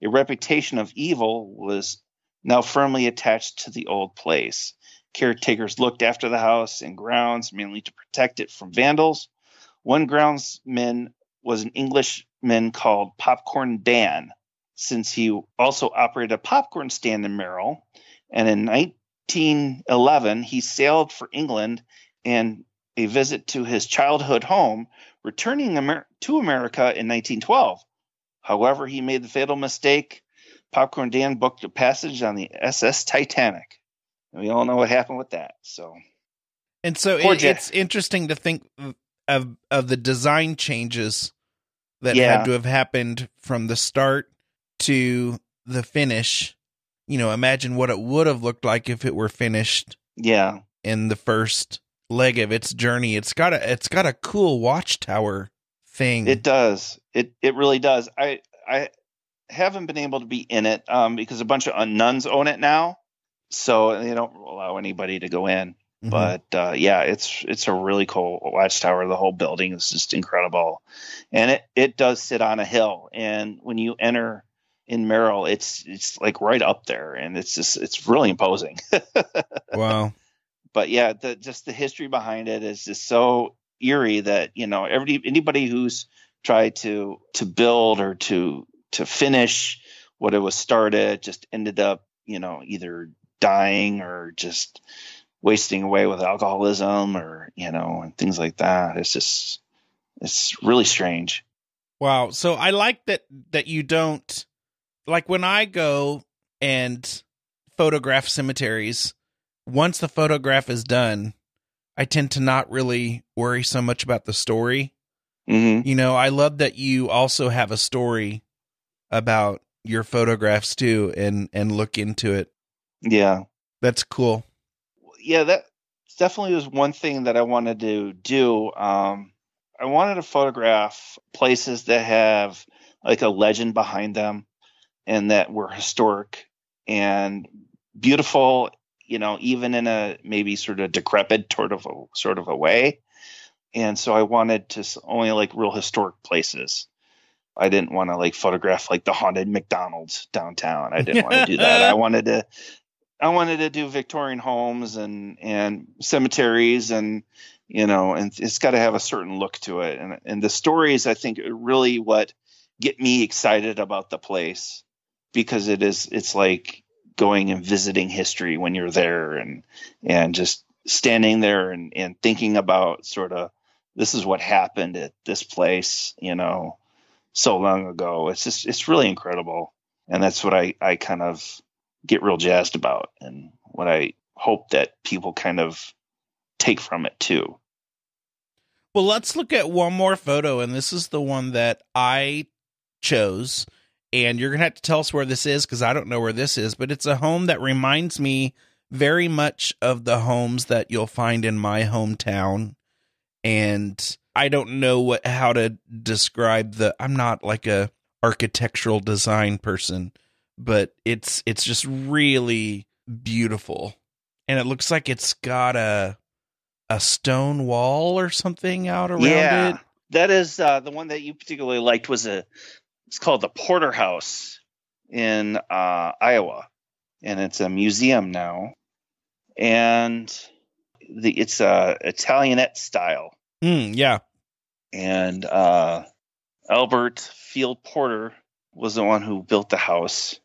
A reputation of evil was now firmly attached to the old place. Caretakers looked after the house and grounds, mainly to protect it from vandals. One groundsman was an Englishman called Popcorn Dan, since he also operated a popcorn stand in Merrill. And in 1911, he sailed for England and a visit to his childhood home, returning to America in 1912. However, he made the fatal mistake. Popcorn Dan booked a passage on the SS Titanic. And we all know what happened with that. So it's interesting to think of the design changes that had to have happened from the start to the finish. You know, imagine what it would have looked like if it were finished. Yeah. In the first leg of its journey. It's got a cool watchtower thing. It does. It really does. I haven't been able to be in it because a bunch of nuns own it now, so they don't allow anybody to go in. Mm-hmm. But it's a really cool watchtower. The whole building is just incredible, and it does sit on a hill. And when you enter in Merrill, it's like right up there, and it's really imposing. Wow. But yeah, the history behind it is just so eerie that, you know, anybody who's tried to build or to finish what it was started just ended up, you know, either dying or just wasting away with alcoholism or, you know, and things like that. It's really strange. Wow. So I like that you don't, like, when I go and photograph cemeteries, once the photograph is done, I tend to not really worry so much about the story. Mm-hmm. You know, I love that you also have a story about your photographs too, and look into it. Yeah. That's cool. Yeah, that definitely was one thing that I wanted to do. I wanted to photograph places that have like a legend behind them and that were historic and beautiful, you know, even in a maybe sort of decrepit sort of a way. And so I wanted to only like real historic places. I didn't want to like photograph like the haunted McDonald's downtown. I didn't want to do that. I wanted to do Victorian homes and cemeteries, and, you know, and it's got to have a certain look to it. And the stories, I think, are really what get me excited about the place, because it's like going and visiting history when you're there, and just standing there and thinking about sort of, this is what happened at this place, so long ago. It's really incredible. And that's what I kind of get real jazzed about, and what I hope that people kind of take from it too. Well, let's look at one more photo, and this is the one that I chose, and you're going to have to tell us where this is, because I don't know where this is, but it's a home that reminds me very much of the homes that you'll find in my hometown, and I don't know how to describe I'm not like a architectural design person, but it's just really beautiful, and it looks like it's got a stone wall or something out around it. That is the one that you particularly liked. It's called the Porter House in Iowa, and it's a museum now, and it's Italianate style. Yeah. And Albert Field Porter was the one who built the house.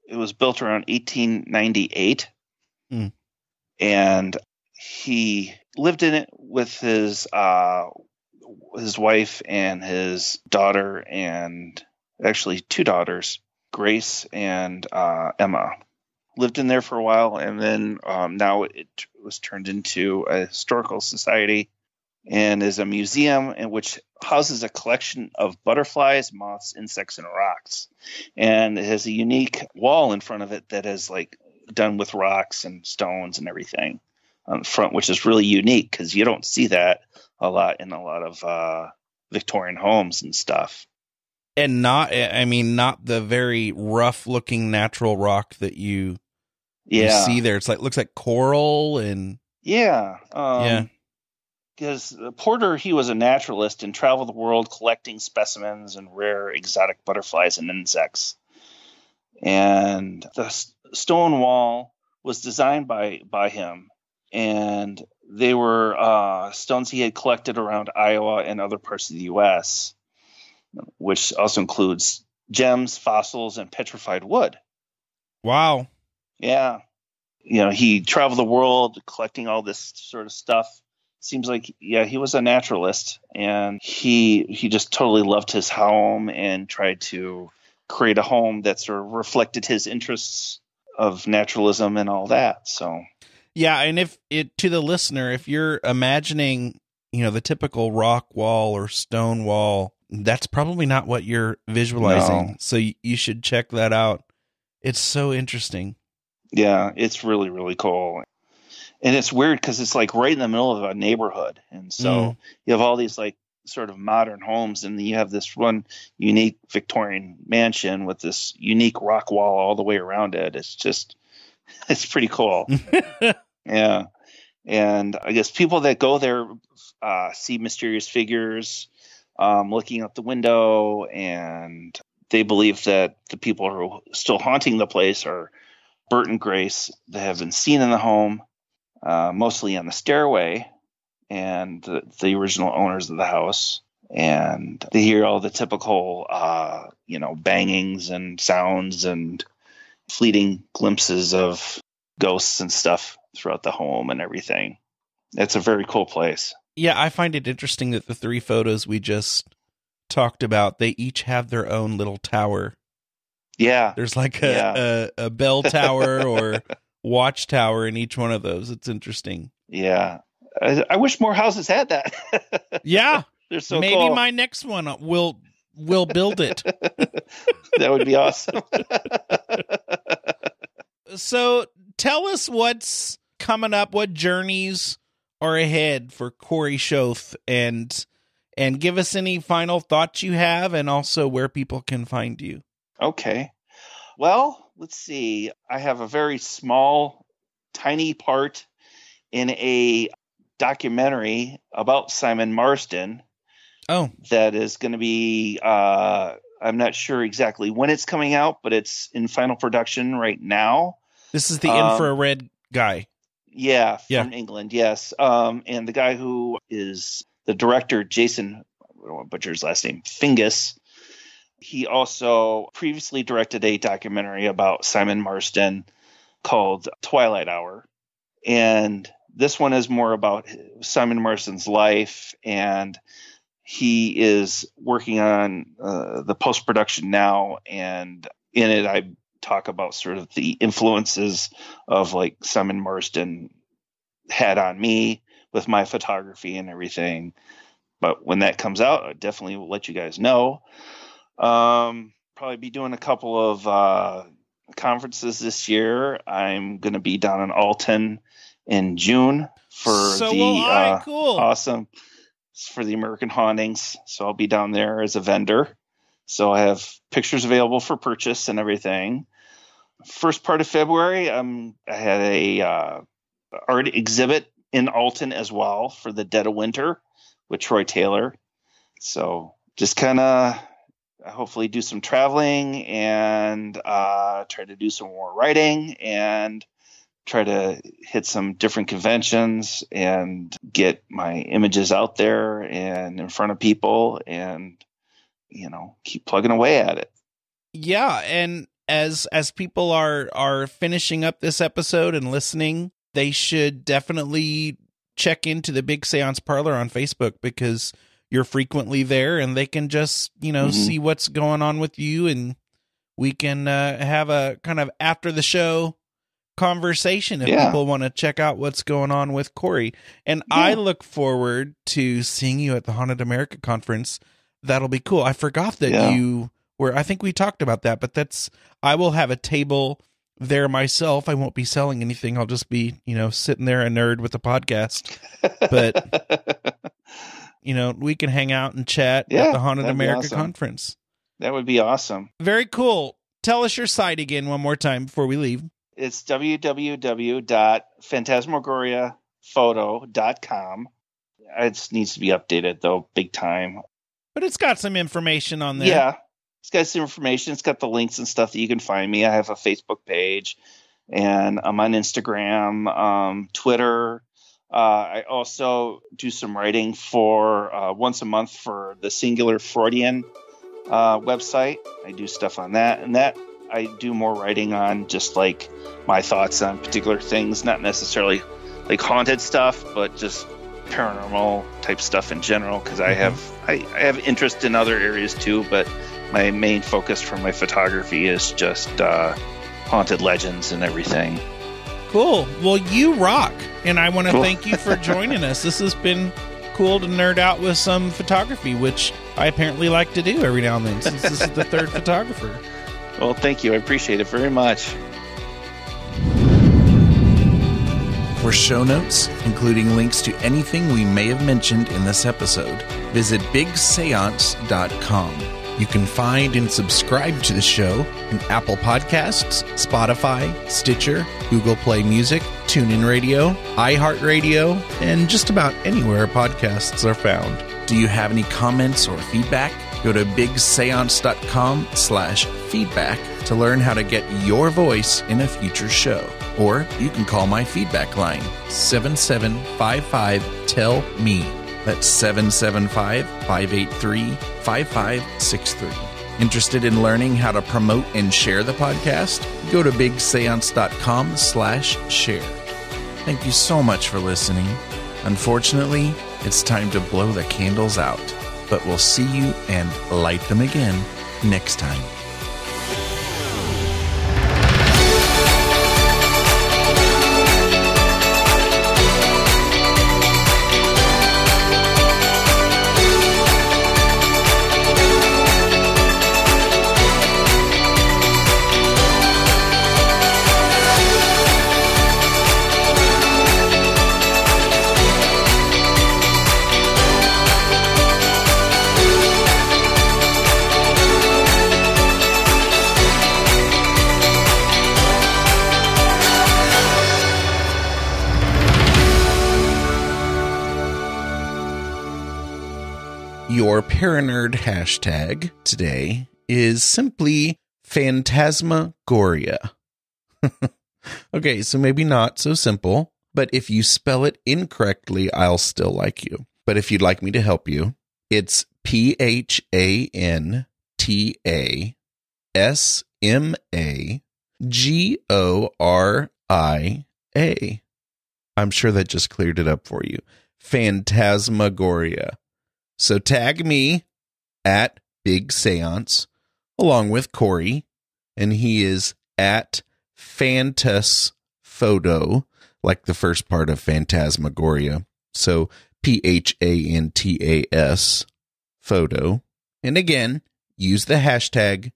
It was built around 1898. And he lived in it with his wife and his daughter, and actually 2 daughters, Grace and Emma. Lived in there for a while, and then now it was turned into a historical society, and is a museum in which houses a collection of butterflies, moths, insects, and rocks. And it has a unique wall in front of it that is like done with rocks and stones and everything on the front, which is really unique, because you don't see that a lot in a lot of Victorian homes and stuff. And not the very rough looking natural rock that you see there. It's like, looks like coral and because Porter, he was a naturalist and traveled the world collecting specimens and rare exotic butterflies and insects. And the stone wall was designed by him, and they were stones he had collected around Iowa and other parts of the U.S., which also includes gems, fossils, and petrified wood. Wow. Yeah. He traveled the world collecting all this sort of stuff. Seems like, he was a naturalist, and he just totally loved his home and tried to create a home that sort of reflected his interests of naturalism and all that. So, yeah. And to the listener, if you're imagining, the typical rock wall or stone wall, that's probably not what you're visualizing. No. So you should check that out. It's so interesting. Yeah, it's really, really cool. And it's weird because it's like right in the middle of a neighborhood. And so you have all these like sort of modern homes, and then you have this one unique Victorian mansion with this unique rock wall all the way around it. It's pretty cool. Yeah. And I guess people that go there see mysterious figures looking out the window, and they believe that the people who are still haunting the place are Bert and Grace that have been seen in the home, mostly on the stairway, and the original owners of the house. And they hear all the typical, bangings and sounds and fleeting glimpses of ghosts and stuff throughout the home and everything. It's a very cool place. Yeah, I find it interesting that the 3 photos we just talked about, they each have their own little tower. Yeah. There's like a bell tower or watchtower in each one of those. It's interesting. Yeah. I wish more houses had that. Yeah. They're so Maybe cool. My next one will build it. That would be awesome. So tell us what's coming up, what journeys are ahead for Corey Shoth, and give us any final thoughts you have, and also where people can find you. Okay. Well, let's see. I have a very small, tiny part in a documentary about Simon Marsden. Oh. That is going to be, I'm not sure exactly when it's coming out, but it's in final production right now. This is the infrared guy. Yeah, from England, yes. And the guy who is the director, Jason, I don't want to butcher his last name, Fingus, He also previously directed a documentary about Simon Marston called Twilight Hour. And this one is more about Simon Marston's life, and he is working on the post-production now. And in it, I talk about sort of the influences of like Simon Marston had on me with my photography and everything. But when that comes out, I definitely will let you guys know. Probably be doing a couple of conferences this year. I'm going to be down in Alton in June for cool. Awesome for the American Hauntings. So I'll be down there as a vendor. So I have pictures available for purchase and everything. First part of February, I had a art exhibit in Alton as well for the Dead of Winter with Troy Taylor. So just kind of hopefully do some traveling and try to do some more writing and try to hit some different conventions and get my images out there and in front of people and, keep plugging away at it. Yeah. And as people are finishing up this episode and listening, they should definitely check into the Big Seance Parlor on Facebook, because you're frequently there and they can just, see what's going on with you, and we can have a kind of after the show conversation if people want to check out what's going on with Corey. And I look forward to seeing you at the Haunted America conference. That'll be cool. I forgot that you were, I think we talked about that, but I will have a table there myself. I won't be selling anything. I'll just be, sitting there a nerd with the podcast. But, we can hang out and chat at the Haunted America conference. That would be awesome. Very cool. Tell us your site again one more time before we leave. It's www.phantasmagoriaphoto.com. It just needs to be updated, though, big time. But it's got some information on there. Yeah, it's got some information. It's got the links and stuff that you can find me. I have a Facebook page, and I'm on Instagram, Twitter. I also do some writing for once a month for the Singular Freudian website. I do stuff on that, and that I do more writing on just like my thoughts on particular things, not necessarily like haunted stuff, but just paranormal type stuff in general, because I have interest in other areas too, but my main focus for my photography is just haunted legends and everything. Cool. Well, you rock, and I want to thank you for joining us. This has been cool to nerd out with some photography, which I apparently like to do every now and then, since this is the third photographer. Well, thank you. I appreciate it very much. For show notes, including links to anything we may have mentioned in this episode, visit bigseance.com. You can find and subscribe to the show in Apple Podcasts, Spotify, Stitcher, Google Play Music, TuneIn Radio, iHeartRadio, and just about anywhere podcasts are found. Do you have any comments or feedback? Go to bigseance.com/feedback to learn how to get your voice in a future show. Or you can call my feedback line, 7755-TELL-ME. That's 775-583-5563. Interested in learning how to promote and share the podcast? Go to bigseance.com/share. Thank you so much for listening. Unfortunately, it's time to blow the candles out, but we'll see you and light them again next time. Your Paranerd hashtag today is simply Phantasmagoria. Okay, so maybe not so simple, but if you spell it incorrectly, I'll still like you. But if you'd like me to help you, it's PHANTASMAGORIA. Phantasmagoria. I'm sure that just cleared it up for you. Phantasmagoria. So tag me at Big Seance along with Corey, and he is at Phantas Photo, like the first part of Phantasmagoria. So Phantas Photo. And again, use the hashtag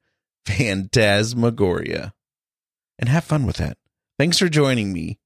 Phantasmagoria and have fun with that. Thanks for joining me